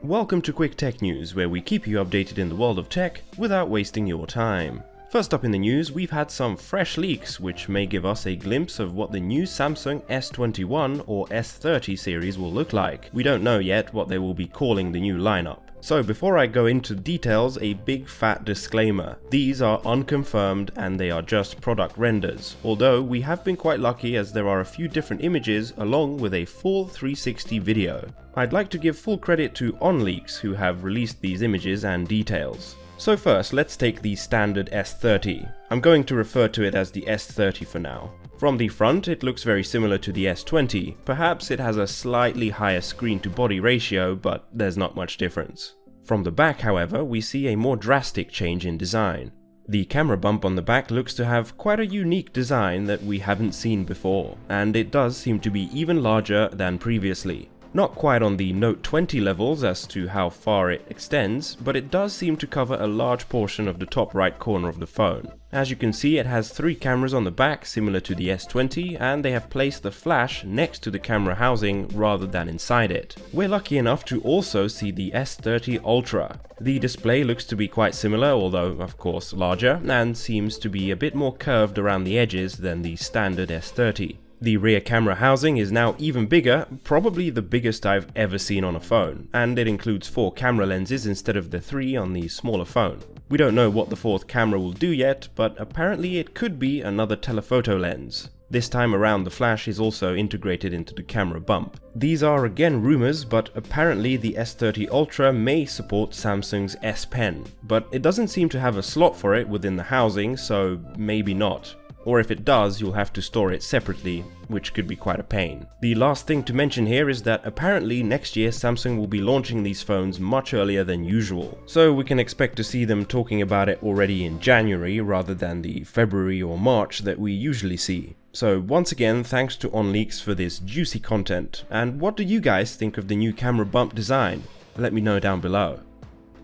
Welcome to Quick Tech News, where we keep you updated in the world of tech without wasting your time. First up in the news, we've had some fresh leaks which may give us a glimpse of what the new Samsung S21 or S30 series will look like. We don't know yet what they will be calling the new lineup. So before I go into details, a big fat disclaimer. These are unconfirmed and they are just product renders, although we have been quite lucky as there are a few different images along with a full 360 video. I'd like to give full credit to OnLeaks who have released these images and details. So first, let's take the standard S30. I'm going to refer to it as the S30 for now. From the front, it looks very similar to the S20. Perhaps it has a slightly higher screen to body ratio, but there's not much difference. From the back, however, we see a more drastic change in design. The camera bump on the back looks to have quite a unique design that we haven't seen before, and it does seem to be even larger than previously. Not quite on the Note 20 levels as to how far it extends, but it does seem to cover a large portion of the top right corner of the phone. As you can see, it has 3 cameras on the back similar to the S20, and they have placed the flash next to the camera housing rather than inside it. We're lucky enough to also see the S30 Ultra. The display looks to be quite similar, although of course larger, and seems to be a bit more curved around the edges than the standard S30. The rear camera housing is now even bigger, probably the biggest I've ever seen on a phone, and it includes 4 camera lenses instead of the 3 on the smaller phone. We don't know what the 4th camera will do yet, but apparently it could be another telephoto lens. This time around, the flash is also integrated into the camera bump. These are again rumors, but apparently the S30 Ultra may support Samsung's S Pen, but it doesn't seem to have a slot for it within the housing, so maybe not. Or if it does, you'll have to store it separately, which could be quite a pain. The last thing to mention here is that apparently next year Samsung will be launching these phones much earlier than usual. So we can expect to see them talking about it already in January rather than the February or March that we usually see. So once again, thanks to OnLeaks for this juicy content. And what do you guys think of the new camera bump design? Let me know down below.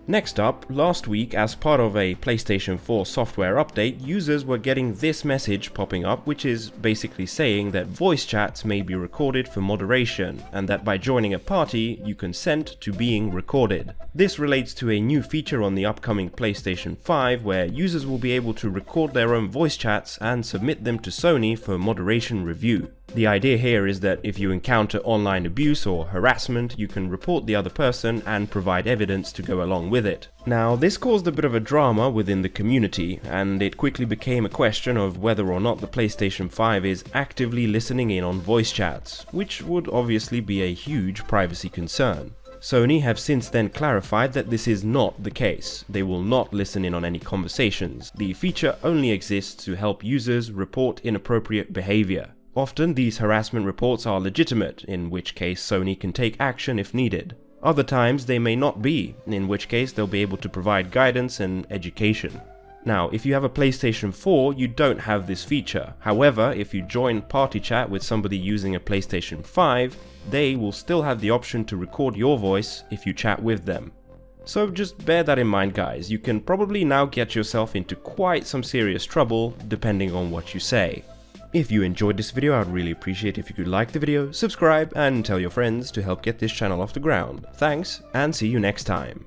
Next up, last week as part of a PlayStation 4 software update, users were getting this message popping up, which is basically saying that voice chats may be recorded for moderation, and that by joining a party, you consent to being recorded. This relates to a new feature on the upcoming PlayStation 5 where users will be able to record their own voice chats and submit them to Sony for moderation review. The idea here is that if you encounter online abuse or harassment, you can report the other person and provide evidence to go along with it. Now, this caused a bit of a drama within the community, and it quickly became a question of whether or not the PlayStation 5 is actively listening in on voice chats, which would obviously be a huge privacy concern. Sony have since then clarified that this is not the case. They will not listen in on any conversations. The feature only exists to help users report inappropriate behavior. Often these harassment reports are legitimate, in which case Sony can take action if needed. Other times they may not be, in which case they'll be able to provide guidance and education. Now, if you have a PlayStation 4, you don't have this feature. However, if you join party chat with somebody using a PlayStation 5, they will still have the option to record your voice if you chat with them. So just bear that in mind, guys. You can probably now get yourself into quite some serious trouble depending on what you say. If you enjoyed this video, I'd really appreciate if you could like the video, subscribe, and tell your friends to help get this channel off the ground. Thanks, and see you next time.